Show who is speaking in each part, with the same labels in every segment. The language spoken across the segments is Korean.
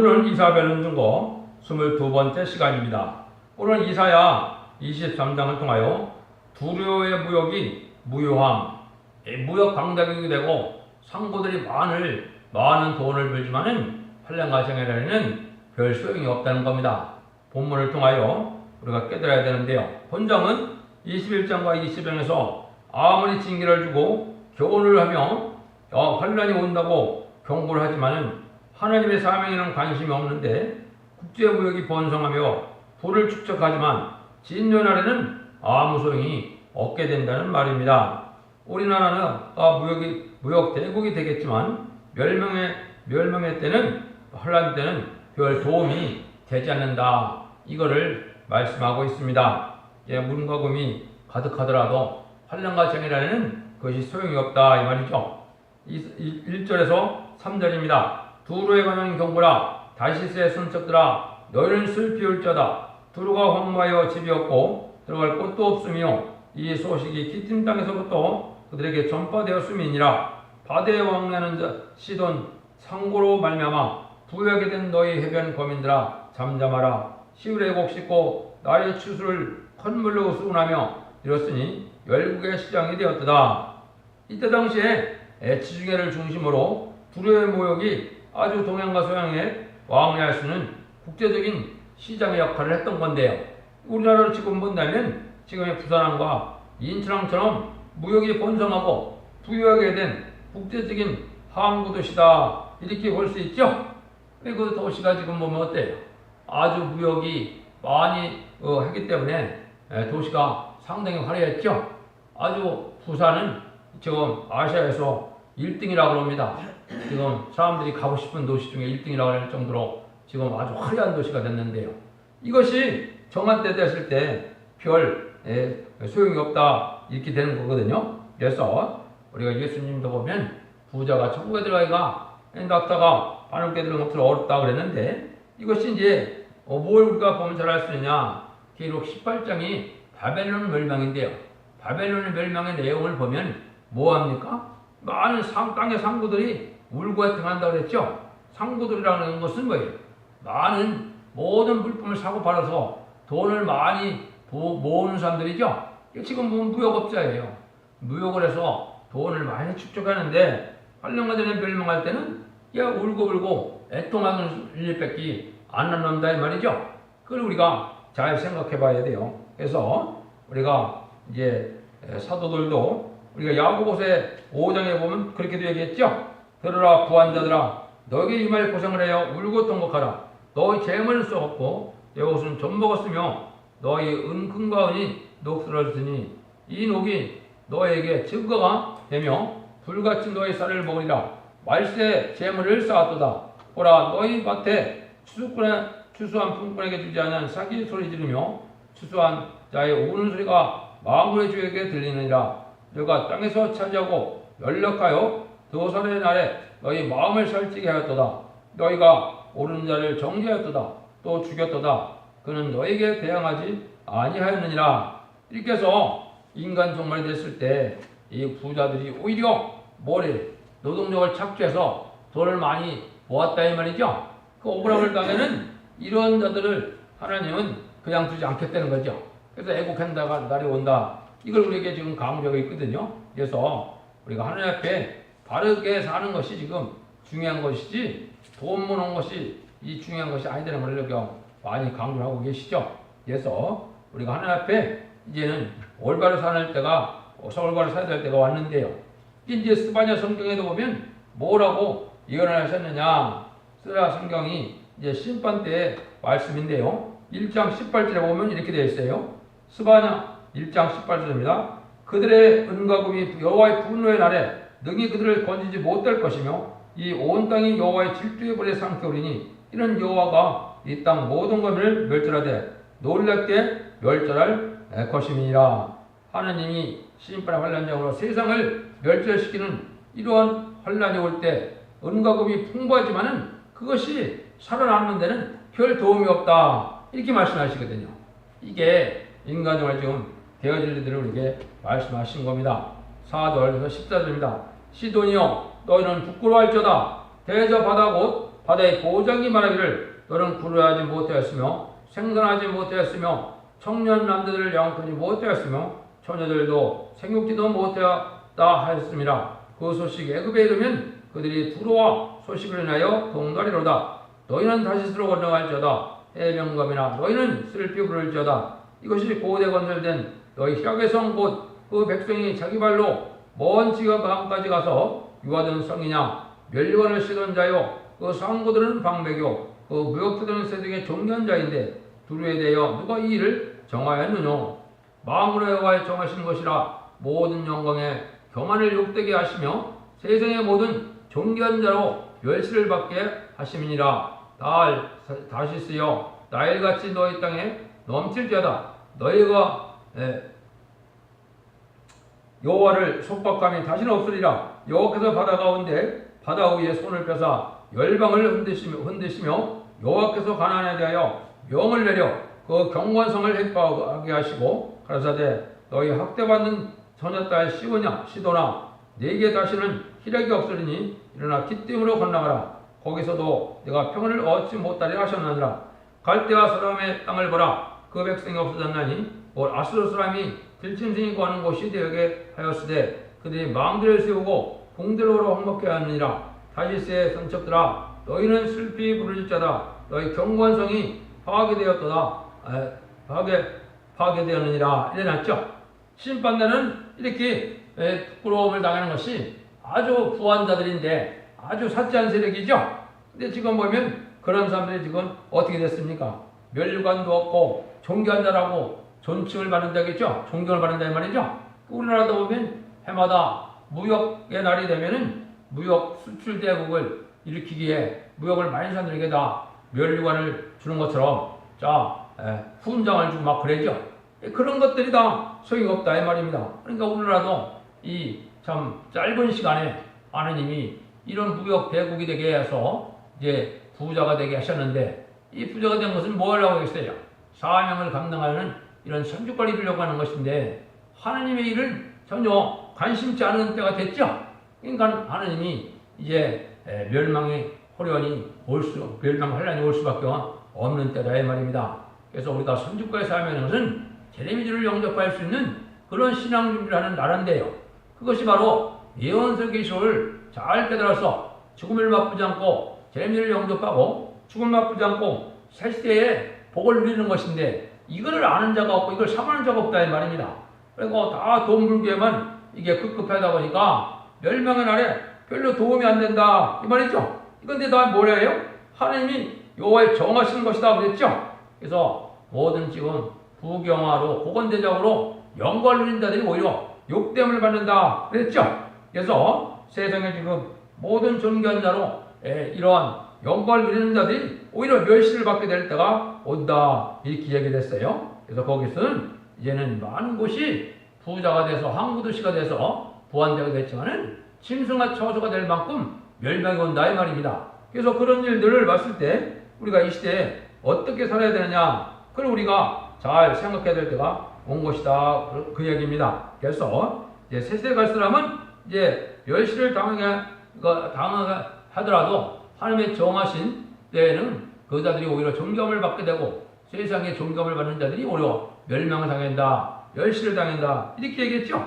Speaker 1: 오늘은 이사벨론 증거 22번째 시간입니다. 오늘 이사야 23장을 통하여 두려의 무역이 무효함, 무역 강대국이 되고 상고들이 많은 돈을 벌지만은 환란과 생애에는 별 소용이 없다는 겁니다. 본문을 통하여 우리가 깨달아야 되는데요. 본장은 21장과 20장에서 아무리 징계를 주고 교훈을 하며 환란이 온다고 경고를 하지만은 하나님의 사명에는 관심이 없는데 국제무역이 번성하며 부를 축적하지만 진노 날에는 아무 소용이 없게 된다는 말입니다. 우리나라는 무역 대국이 되겠지만 멸망의 때는 환란 때는 별 도움이 되지 않는다. 이거를 말씀하고 있습니다. 물과 금이 가득하더라도 환란과 장애라는 그것이 소용이 없다 이 말이죠. 1절에서 3절입니다. 두로에 관한 경고라. 다시스의 손석들아 너희는 슬피 울자다. 두로가 황무하여 집이 없고 들어갈 곳도 없으며 이 소식이 기팀 땅에서부터 그들에게 전파되었음이니라. 바다에 왕래하는 자 시돈 상고로 말미암아 부유하게 된 너희 해변 거민들아 잠잠하라. 시울에 곡 씻고 나의 추수를 콧물로 수운하며 이렇으니 열국의 시장이 되었도다. 이때 당시에 지중해를 중심으로 두로의 무역이 아주 동양과 서양에 왕래할 수 있는 국제적인 시장의 역할을 했던 건데요. 우리나라로 지금 본다면 지금의 부산항과 인천항처럼 무역이 번성하고 부유하게 된 국제적인 항구 도시다 이렇게 볼 수 있죠. 그 도시가 지금 보면 어때요? 아주 무역이 많이 하기 때문에 도시가 상당히 화려했죠. 아주 부산은 지금 아시아에서 1등이라고 합니다. 지금 사람들이 가고 싶은 도시 중에 1등이라고 할 정도로 지금 아주 화려한 도시가 됐는데요. 이것이 정한 때 됐을 때 별 소용이 없다 이렇게 되는 거거든요. 그래서 우리가 예수님도 보면 부자가 천국에 들어가기가 낙타가 바늘게 들어가는 것처럼 어렵다 그랬는데 이것이 이제 뭘 우리가 보면 잘 알 수 있냐. 기록 18장이 바벨론 멸망인데요. 바벨론 멸망의 내용을 보면 뭐합니까? 많은 땅의 상구들이 울고 애통한다고 그랬죠. 상구들이라는 것은 뭐예요? 모든 물품을 사고 팔아서 돈을 많이 모으는 사람들이죠. 지금 보면 무역업자예요. 무역을 해서 돈을 많이 축적하는데 환란과 전에 멸망할 때는 울고 애통하는 일밖에 안 남는다 이 말이죠. 그걸 우리가 잘 생각해 봐야 돼요. 그래서 우리가 이제 사도들도 우리가 야고보서 5장에 보면 그렇게도 얘기했죠. 들으라 부한자들아 너에게 이 말 고생을 하여 울고 통곡하라. 너희 재물은 썩었고 내 옷은 좀 먹었으며 너희 은금과 은이 녹슬어졌으니 이 녹이 너에게 증거가 되며 불같이 너희 쌀을 먹으리라. 말세 재물을 쌓았도다. 보라 너희 밭에 추수한 품꾼에게 주지 않은 사기 소리 지르며 추수한 자의 우는 소리가 망군의 주에게 들리느니라. 너가 땅에서 차지하고 연락하여 도살의 날에 너희 마음을 살찌게 하였도다. 너희가 오르는 자를 정죄하였도다. 또 죽였도다. 그는 너에게 대항하지 아니하였느니라. 이렇게 해서 인간 종말이 됐을 때 이 부자들이 오히려 노동력을 착취해서 돈을 많이 모았다 이 말이죠. 그 억울함을 당하는 이런 자들을 하나님은 그냥 두지 않겠다는 거죠. 그래서 애국한다가 날이 온다. 이걸 우리에게 지금 강조하고 있거든요. 그래서 우리가 하나님 앞에 바르게 사는 것이 지금 중요한 것이지 돈 모는 것이 이 중요한 것이 아니라는 걸 이렇게 많이 강조하고 계시죠. 그래서 우리가 하나님 앞에 이제는 올바로 사는 때가 올바로 살아야 될 때가 왔는데요. 이제 스바냐 성경에도 보면 뭐라고 예언을 하셨느냐. 스바냐 성경이 이제 심판 때의 말씀인데요. 1장 18절에 보면 이렇게 되어 있어요. 스바냐 1장 18절입니다. 그들의 은과 금이 여호와의 분노의 날에 능히 그들을 건지지 못할 것이며 이 온 땅이 여호와의 질투의 불에 삼켜오리니 이는 여호와가 이 땅 모든 것을 멸절하되 놀랍게 멸절할 것임이니라. 하나님이 심판의 환란장으로 세상을 멸절시키는 이러한 환란이 올 때 은과 금이 풍부하지만은 그것이 살아남는 데는 별 도움이 없다 이렇게 말씀하시거든요. 이게 인간적으로 지금 되어질 일들을 우리에게 말씀하신 겁니다. 4절에서 14절입니다. 시돈이여 너희는 부끄러워할지어다. 대저 바다 곧 바다의 보장이 말하기를 너는 구루하지 못하였으며 생산하지 못하였으며 청년 남자들을 영접하지 못하였으며 처녀들도 생육지도 못하였다 하였습니다. 그 소식이 애굽에 이르면 그들이 두로와 소식을 인하여 동거리로다. 너희는 다시스로 건너갈지어다. 해변감이나 너희는 슬피 부를지어다. 이것이 고대 건설된 너희 희락의 성 곧 그 백성이 자기 발로 먼 지가 강까지 가서 유하던 성이냐 멸류관을 씻은 자요 그 상고들은 방백이요 그 무역투들은 세득의 종견 자인데 두루에 대하여 누가 이 일을 정하였느뇨. 마음으로 여호와의 정하시는 것이라 모든 영광에 교만을 욕되게 하시며 세상의 모든 존귀한 자로 멸시를 받게 하심이니라. 다시스여 나일같이 너희 땅에 넘칠지어다. 너희가 여호와를 속박함이 다시는 없으리라. 여호와께서 바다 가운데 바다 위에 손을 펴사 열방을 흔드시며 여호와께서 가나안에 대하여 명을 내려 그 경관성을 해파하게 하시고 가라사대 너희 학대받는 처녀딸 시도나 네게 다시는 희락이 없으리니 일어나 기띔으로 건너가라. 거기서도 내가 평안을 얻지 못하리 하셨느니라. 갈대와 사람의 땅을 보라. 그 백성이 없어졌나니 곧 아수르 사람이 들짐승이 거하는 곳이 되게 하였으되 그들이 망대를 세우고 공대로로 황목해 하느니라. 다시스의 선척들아 너희는 슬피 부를 자다. 너희 경관성이 파괴되었도다. 파괴되었느니라. 이래놨죠. 심판대는 이렇게 부끄러움을 당하는 것이 아주 부한 자들인데 아주 사치한 세력이죠. 근데 지금 보면 그런 사람들이 지금 어떻게 됐습니까? 멸류관도 없고 존귀한 자라고 존칭을 받는 자겠죠. 존경을 받는 자 말이죠. 우리나라도 보면 해마다 무역의 날이 되면은 무역 수출 대국을 일으키기에 무역을 많이 산 사람들에게 다 멸류관을 주는 것처럼 훈장을 주고 막 그러죠. 그런 것들이 다 소용이 없다 이 말입니다. 그러니까 우리나라도 이 참 짧은 시간에 하느님이 이런 무역 대국이 되게 해서 이제 부자가 되게 하셨는데 이 부자가 된 것은 뭐 하려고 했어요? 사명을 감당하는 이런 선주권을 이루려고 하는 것인데 하느님의 일을 전혀 관심치 않은 때가 됐죠. 그러니까 하느님이 이제 멸망의 호련이 멸망환란이 올 수밖에 없는 때다 이 말입니다. 그래서 우리가 선주권에 사명하는 것은 제레미주를 영접할 수 있는 그런 신앙 준비를 하는 나라인데요. 그것이 바로 예언서 계시를 잘 깨달아서 죽음을 맛보지 않고 제레미주를 영접하고 죽음을 맛보지 않고 새 시대에 복을 누리는 것인데 이거를 아는 자가 없고 이걸 삼하는 자가 없다 이 말입니다. 그리고 다 돈 벌기에만 이게 급급하다 보니까 멸망의 날에 별로 도움이 안 된다 이 말이죠. 이건데 다 뭐래요? 하나님이 여호와의 정하시는 것이다 그랬죠. 그래서 모든 지금 부경화로 고건대적으로 영광을 누린 자들이 오히려 욕됨을 받는다 그랬죠. 그래서 세상에 지금 모든 존귀한 자로 이러한 영광을 누리는 자들이 오히려 멸시를 받게 될 때가 온다 이렇게 얘기됐어요. 그래서 거기서는 이제는 많은 곳이 부자가 돼서 항구도시가 돼서 부한대가 됐지만은 짐승과 처소가 될 만큼 멸망이 온다 이 말입니다. 그래서 그런 일들을 봤을 때 우리가 이 시대에 어떻게 살아야 되느냐 그걸 우리가 잘 생각해야 될 때가 온 것이다 그 얘기입니다. 그래서 이제 세세 갈 사람은 이제 멸시를 당하더라도 하나님의 정하신 때에는 그 자들이 오히려 존경을 받게 되고 세상에 존경을 받는 자들이 오히려 멸망을 당한다, 멸시를 당한다 이렇게 얘기했죠.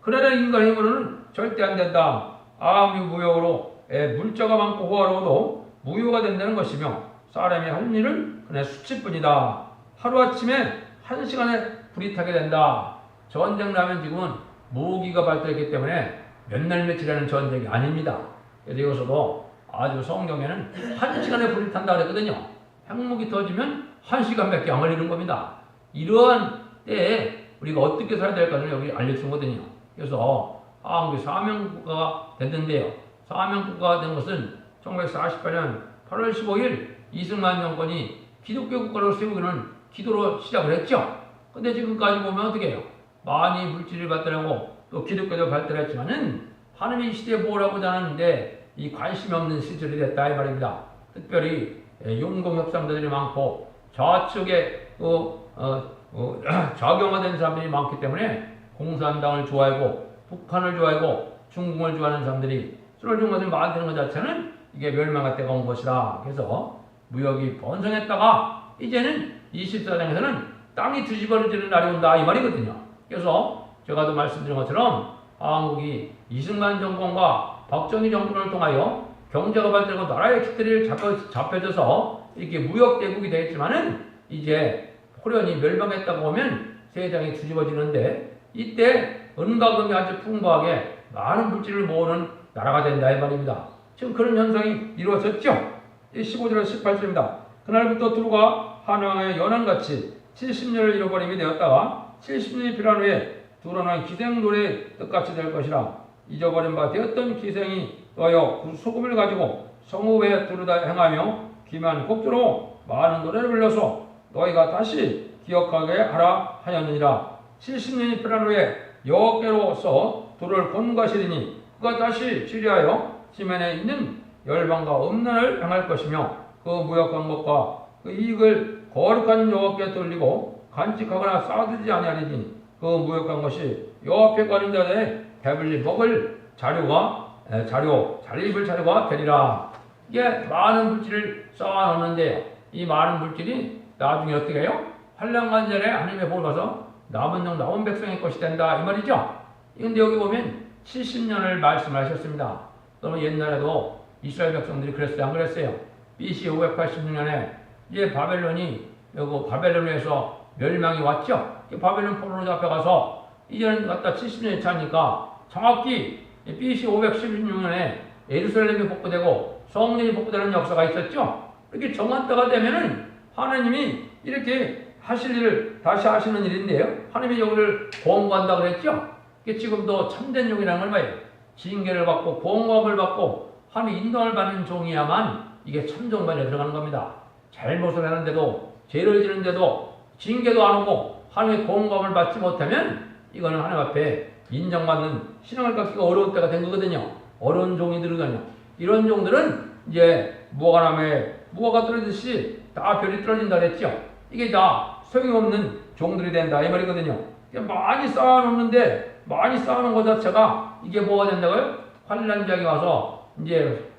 Speaker 1: 그러나 인간의 힘으로는 절대 안 된다. 아무리 무역으로 물자가 많고 호화로워도 무효가 된다는 것이며 사람이 할 일은 그냥 수치뿐이다. 하루아침에 한 시간에 불이 타게 된다. 전쟁 나면 지금은 무기가 발달했기 때문에 몇 날 며칠 하는 전쟁이 아닙니다. 그래서 이것도 아주 성경에는 한 시간에 불이 탄다 그랬거든요. 핵무기 터지면 한 시간밖에 안 걸리는 겁니다. 이러한 때에 우리가 어떻게 살아야 될까를 여기 알려주거든요. 그래서 한국이 사명국가가 됐는데요. 사명국가가 된 것은 1948년 8월 15일 이승만 정권이 기독교 국가로 세우기는 기도로 시작을 했죠. 근데 지금까지 보면 어떻게 해요? 많이 물질이 발달하고 또 기독교도 발달했지만은 하나님이 이 시대에 뭘 하고자 하는데 이 관심이 없는 시절이 됐다 이 말입니다. 특별히 용공협상자들이 많고 좌측에 좌경화된 사람들이 많기 때문에 공산당을 좋아하고 북한을 좋아하고 중국을 좋아하는 사람들이 쓰러진 것을 만드는 것 자체는 이게 멸망할 때가 온 것이다. 그래서 무역이 번성했다가 이제는 24장에서는 땅이 뒤집어지는 날이 온다 이 말이거든요. 그래서 제가도 말씀드린 것처럼 한국이 이승만 정권과 박정희 정권을 통하여 경제가 발달하고 나라의 기틀이 잡혀져서 이렇게 무역대국이 되겠지만은 이제 소련이 멸망했다고 하면 세상이 뒤집어지는데 이때 은과 금이 아주 풍부하게 많은 물질을 모으는 나라가 된다 이 말입니다. 지금 그런 현상이 이루어졌죠. 15절에서 18절입니다. 그날부터 두루가 한왕의 연한같이 70년을 잃어버림이 되었다가 70년이 필요한 후에 두루는 기생 노래의 뜻같이 될 것이라. 잊어버린 바 되었던 기생이 너여 그 소금을 가지고 성읍에 두루다 행하며 기만 곡조로 많은 노래를 불러서 너희가 다시 기억하게 하라 하였느니라. 70년이 필요한 후에 여호와께로서 두루를 권고하시리니 그가 다시 치리하여 지면에 있는 열방과 음란을 행할 것이며 그 무역한 것과 그 이익을 거룩한 여호와께 돌리고 간직하거나 쌓아두지 아니하리니 그 무역한 것이 여호와 앞에 가는 자들의 배불리 먹을 잘 입을 자료가 되리라. 이게 많은 물질을 쌓아놓는데 이 많은 물질이 나중에 어떻게 해요? 환란간 전에 하나님의 복을 받아서 남은 백성의 것이 된다 이 말이죠. 그런데 여기 보면 70년을 말씀하셨습니다. 그러면 옛날에도 이스라엘 백성들이 그랬어요? 안 그랬어요? BC 586년에 이제 바벨론에서 멸망이 왔죠. 바벨론 포로로 잡혀가서 이제는 갖다 70년이 차니까 정확히 BC 516년에 예루살렘이 복구되고 성전이 복구되는 역사가 있었죠. 이렇게 정한 때가 되면은 하나님이 이렇게 하실 일을 다시 하시는 일인데요. 하나님이 여기를 보험한다 그랬죠. 이게 지금도 참된 종이라는 걸 봐요. 징계를 받고 보험을 받고 하나님의 인도를 받는 종이야만 이게 참종반에 들어가는 겁니다. 잘못을 하는데도 죄를 지는데도 징계도 안 오고 하나님의 보험을 받지 못하면 이거는 하나님 앞에 인정받는 신앙을 갖기가 어려운 때가 된 거거든요. 어려운 종이들이거든요. 이런 종들은 이제 무화과 떨어지듯이 다 별이 떨어진다 그랬죠. 이게 다 소용없는 종들이 된다 이 말이거든요. 많이 쌓아놓는데 많이 쌓아놓은 것 자체가 이게 뭐가 된다고요? 환란장이 와서 이제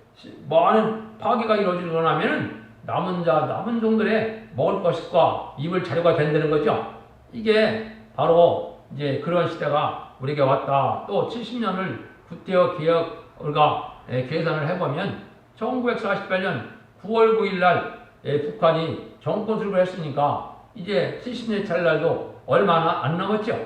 Speaker 1: 많은 파괴가 이루어지고 나면은 남은 종들의 먹을 것과 입을 자료가 된다는 거죠. 이게 바로 이제 그런 시대가 우리에게 왔다. 또 70년을 구태여 기억을가 계산을 해보면 1948년 9월 9일 날 북한이 정권 수립을 했으니까 이제 70년 찰 날도 얼마나 안 남았죠.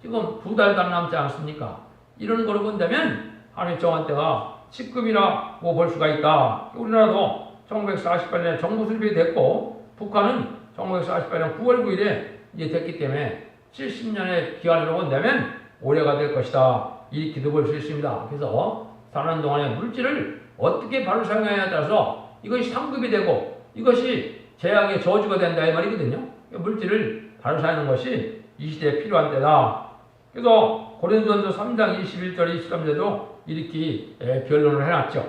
Speaker 1: 지금 2달도 안 남지 않습니까? 이런 거로 본다면 하나님 정한 때가 10급이라고 볼 수가 있다. 우리나라도 1948년에 정부 수립이 됐고 북한은 1948년 9월 9일에 이제 됐기 때문에 70년의 기간으로 본다면 올해가 될 것이다. 이렇게도 볼 수 있습니다. 그래서 사는 동안에 물질을 어떻게 바로 사용해야 따라서 이것이 상급이 되고 이것이 재앙의 저주가 된다 이 말이거든요. 물질을 바로 사용하는 것이 이 시대에 필요한 때다. 그래서 고린도전서 3장 21절 23절도 이렇게 변론을 해놨죠.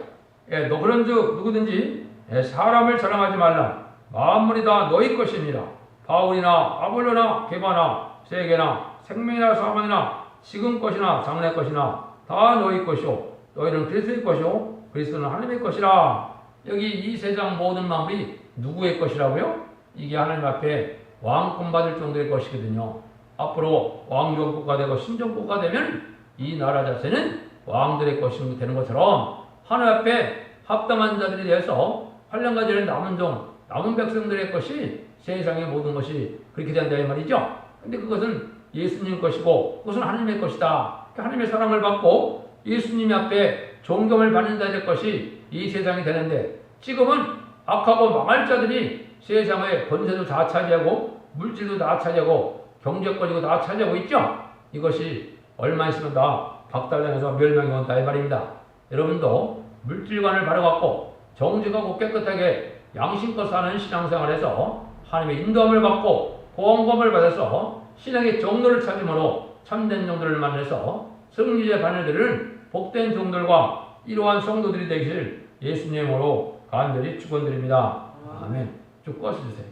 Speaker 1: 너그런즉 누구든지 사람을 자랑하지 말라. 만물이 다 너희 것입니다. 바울이나 아볼로나 게바나 세계나 생명이나 사망이나 지금 것이나 장래 것이나 다 너희 것이오. 너희는 그리스도의 것이오. 그리스도는 하나님의 것이라. 여기 이 세상 모든 만물이 누구의 것이라고요? 이게 하나님 앞에 왕권 받을 정도의 것이거든요. 앞으로 왕정국가 되고 신정국가 되면 이 나라 자체는 왕들의 것이 되는 것처럼 하나님 앞에 합당한 자들에 대해서 환란과 전에 남은 백성들의 것이 세상의 모든 것이 그렇게 된다 이 말이죠. 근데 그것은 예수님 것이고 그것은 하나님의 것이다. 하나님의 사랑을 받고 예수님 앞에 존경을 받는 자들의 것이 이 세상이 되는데 지금은 악하고 망할 자들이 세상의 권세도 다 차지하고 물질도 다 차지하고 경제권이고 다 차지하고 있죠. 이것이 얼마 있으면 다 박탈당해서 멸망이 온다 이 말입니다. 여러분도 물질관을 바로갖고 정직하고 깨끗하게 양심껏 사는 신앙생활에서 하나님의 인도함을 받고 보험금을 받아서 신앙의 정도를 찾음으로 참된 정도를 만나서 승리의 바늘들은 복된 종들과 이러한 성도들이 되기를 예수님으로 간절히 축원드립니다. 아멘. 쭉 꺼주세요.